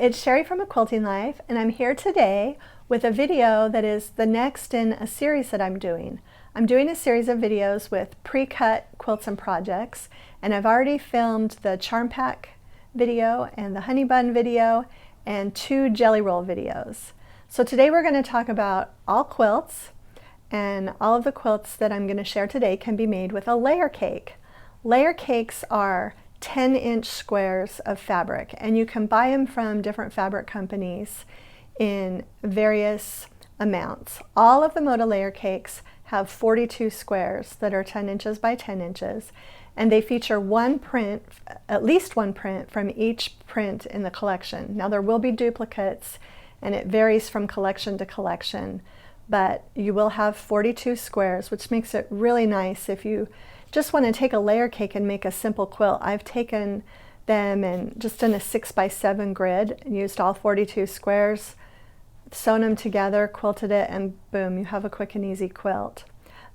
it's Sherri from A Quilting Life, and I'm here today with a video that is the next in a series that I'm doing. I'm doing a series of videos with pre-cut quilts and projects, and I've already filmed the charm pack video and the honey bun video and 2 jelly roll videos. So today we're going to talk about all quilts, and all of the quilts that I'm going to share today can be made with a layer cake. Layer cakes are 10-inch squares of fabric, and you can buy them from different fabric companies in various amounts. All of the Moda layer cakes have 42 squares that are 10 inches by 10 inches, and they feature one print, at least one print from each print in the collection. Now there will be duplicates, and it varies from collection to collection, but you will have 42 squares, which makes it really nice if you just want to take a layer cake and make a simple quilt. I've taken them and just done a 6x7 grid and used all 42 squares, sewn them together, quilted it, and boom, you have a quick and easy quilt.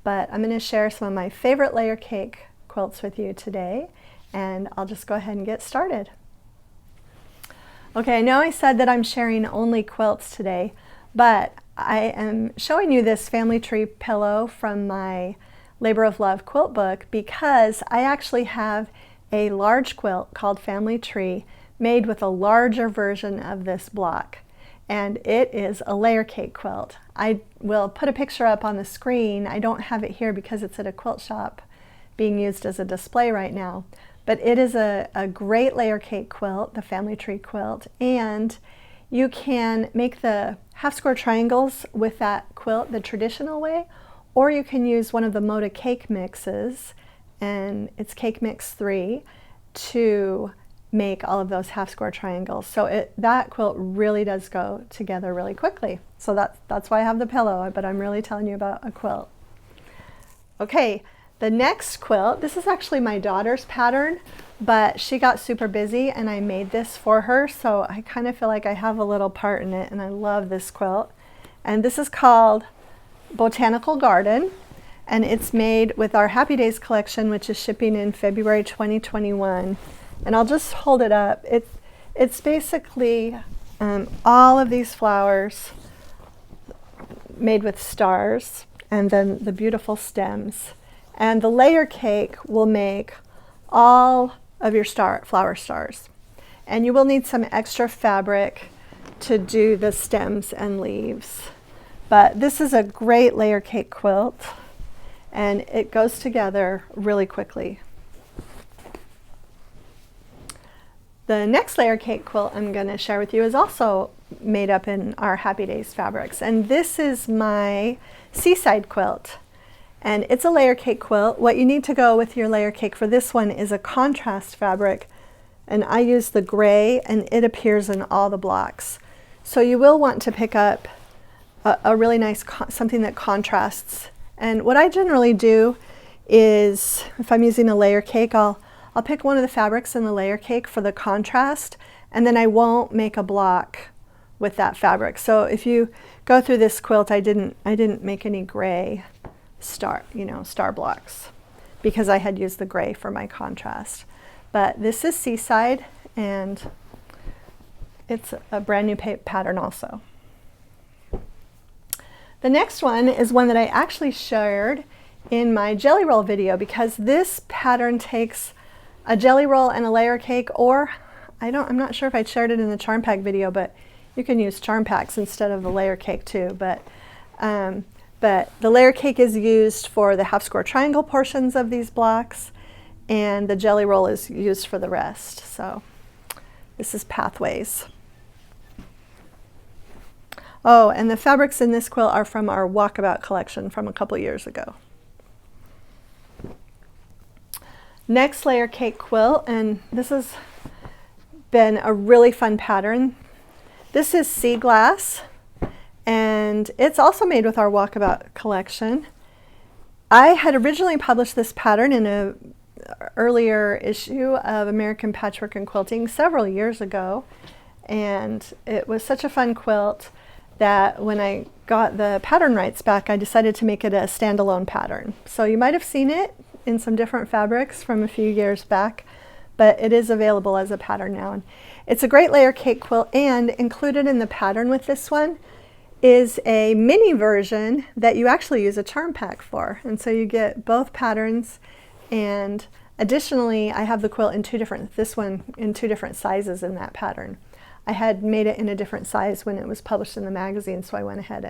But I'm going to share some of my favorite layer cake quilts with you today, and I'll just go ahead and get started. Okay, I know I said that I'm sharing only quilts today, but I am showing you this family tree pillow from my Labor of Love quilt book because I actually have a large quilt called Family Tree made with a larger version of this block, and it is a layer cake quilt. I will put a picture up on the screen. I don't have it here because it's at a quilt shop being used as a display right now, but it is a great layer cake quilt, the Family Tree quilt, and you can make the half square triangles with that quilt the traditional way, or you can use one of the Moda cake mixes, and it's Cake Mix 3, to make all of those half square triangles. So that quilt really does go together really quickly. So that's why I have the pillow, but I'm really telling you about a quilt. Okay, the next quilt, this is actually my daughter's pattern, but she got super busy and I made this for her, so I kind of feel like I have a little part in it, and I love this quilt. And this is called Botanical Garden, and it's made with our Happy Days collection, which is shipping in February 2021. And I'll just hold it up. It's basically all of these flowers made with stars, and then the beautiful stems. And the layer cake will make all of your flower stars. And you will need some extra fabric to do the stems and leaves. But this is a great layer cake quilt, and it goes together really quickly. The next layer cake quilt I'm going to share with you is also made up in our Happy Days fabrics, and this is my Seaside quilt, and it's a layer cake quilt. What you need to go with your layer cake for this one is a contrast fabric, and I use the gray, and it appears in all the blocks. So you will want to pick up a really nice something that contrasts. And what I generally do is, if I'm using a layer cake, I'll pick one of the fabrics in the layer cake for the contrast, and then I won't make a block with that fabric. So if you go through this quilt, I didn't make any gray star blocks because I had used the gray for my contrast. But this is Seaside, and it's a brand new pattern also. The next one is one that I actually shared in my jelly roll video, because this pattern takes a jelly roll and a layer cake, or I'm not sure if I shared it in the charm pack video, but you can use charm packs instead of the layer cake too. But the layer cake is used for the half square triangle portions of these blocks, and the jelly roll is used for the rest. So this is Pathways. Oh, and the fabrics in this quilt are from our Walkabout collection from a couple years ago. Next layer cake quilt, and this has been a really fun pattern. This is Sea Glass, and it's also made with our Walkabout collection. I had originally published this pattern in an earlier issue of American Patchwork and Quilting several years ago, and it was such a fun quilt that when I got the pattern rights back, I decided to make it a standalone pattern. So you might have seen it in some different fabrics from a few years back, but it is available as a pattern now. And It's a great layer cake quilt, and included in the pattern with this one is a mini version that you actually use a charm pack for. And so you get both patterns, and additionally I have the quilt in this one in two different sizes in that pattern. I had made it in a different size when it was published in the magazine, so I went ahead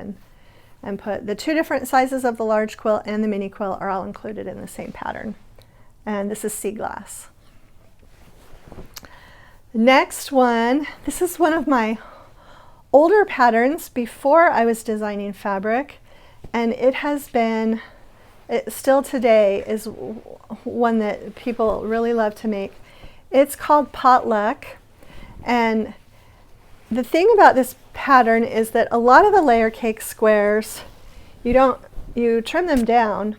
and put the two different sizes of the large quilt and the mini quilt are all included in the same pattern. And this is sea glass. Next one, this is one of my older patterns before I was designing fabric, and it still today is one that people really love to make. It's called Potluck, and the thing about this pattern is that a lot of the layer cake squares, you trim them down,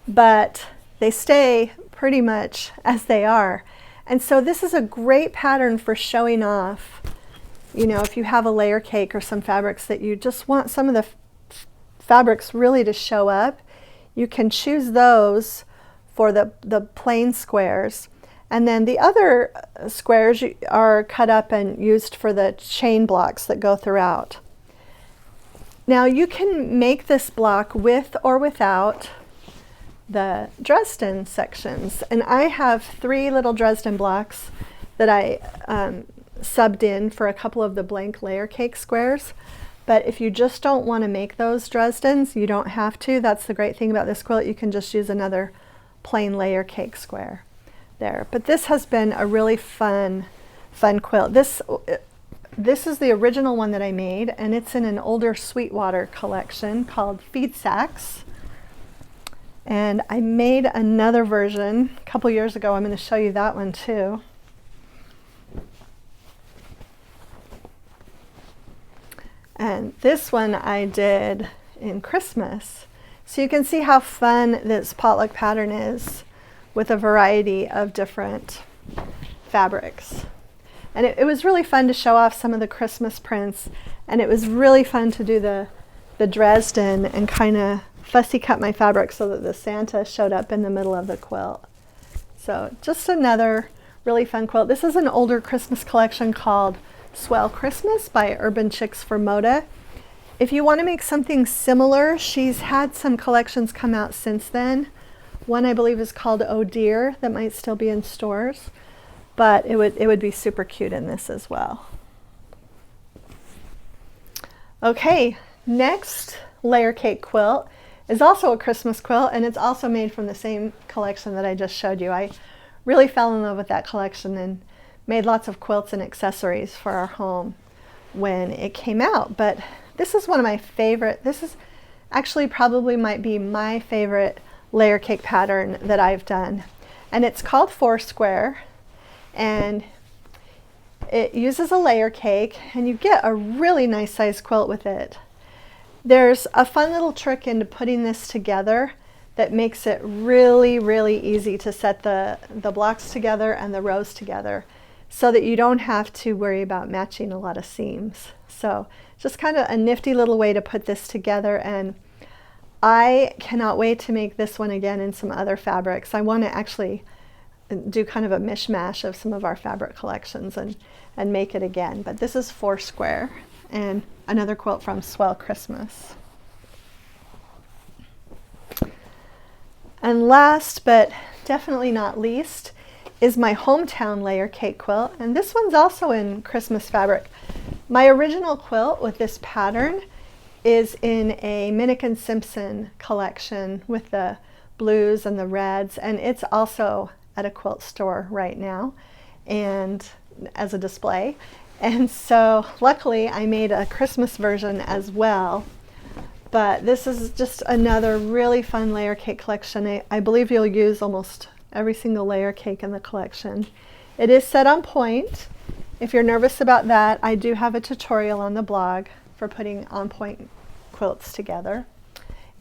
but they stay pretty much as they are. And so this is a great pattern for showing off, if you have a layer cake or some fabrics that you just want some of the fabrics really to show up, you can choose those for the plain squares. And then the other squares are cut up and used for the chain blocks that go throughout. Now you can make this block with or without the Dresden sections. And I have 3 little Dresden blocks that I subbed in for a couple of the blank layer cake squares. But if you just don't want to make those Dresdens, you don't have to. That's the great thing about this quilt. You can just use another plain layer cake square there. But this has been a really fun quilt. This is the original one that I made, and it's in an older Sweetwater collection called Feed Sacks. And I made another version a couple years ago. I'm going to show you that one too. And this one I did in Christmas. So you can see how fun this potluck pattern is with a variety of different fabrics. And it was really fun to show off some of the Christmas prints, and it was really fun to do the Dresden and kind of fussy cut my fabric so that the Santa showed up in the middle of the quilt. So just another really fun quilt. This is an older Christmas collection called Swell Christmas by Urban Chicks for Moda. If you want to make something similar, she's had some collections come out since then. One I believe is called Oh Dear that might still be in stores, but it would be super cute in this as well. Okay, next layer cake quilt is also a Christmas quilt, and it's also made from the same collection that I just showed you. I really fell in love with that collection and made lots of quilts and accessories for our home when it came out. But this is one of my favorite. This is actually probably might be my favorite layer cake pattern that I've done. And it's called Foursquare, and it uses a layer cake, and you get a really nice size quilt with it. There's a fun little trick into putting this together that makes it really, really easy to set the blocks together and the rows together so that you don't have to worry about matching a lot of seams. So just kind of a nifty little way to put this together, and I cannot wait to make this one again in some other fabrics. I want to actually do kind of a mishmash of some of our fabric collections and make it again. But this is Foursquare, and another quilt from Swell Christmas. And last but definitely not least is my hometown layer cake quilt, and this one's also in Christmas fabric. My original quilt with this pattern is in a Minnick & Simpson collection with the blues and the reds, and it's also at a quilt store right now and as a display. And so luckily I made a Christmas version as well. But this is just another really fun layer cake collection. I believe you'll use almost every single layer cake in the collection. It is set on point. If you're nervous about that, I do have a tutorial on the blog for putting on point quilts together.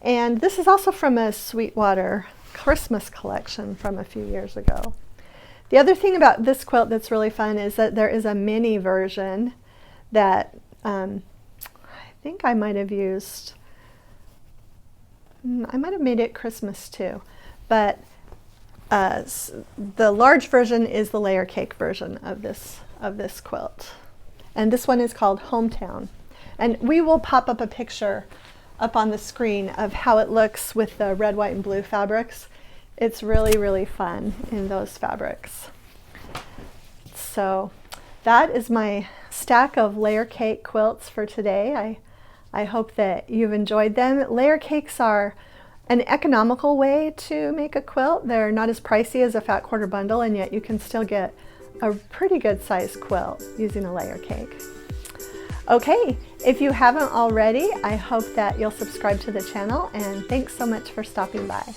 And this is also from a Sweetwater Christmas collection from a few years ago. The other thing about this quilt that's really fun is that there is a mini version that I think I might have used. I might have made it Christmas too, but the large version is the layer cake version of this of this quilt. And this one is called Hometown. And we will pop up a picture up on the screen of how it looks with the red, white, and blue fabrics. It's really, really fun in those fabrics. So that is my stack of layer cake quilts for today. I hope that you've enjoyed them. Layer cakes are an economical way to make a quilt. They're not as pricey as a fat quarter bundle, and yet you can still get a pretty good sized quilt using a layer cake. Okay, if you haven't already, I hope that you'll subscribe to the channel, and thanks so much for stopping by.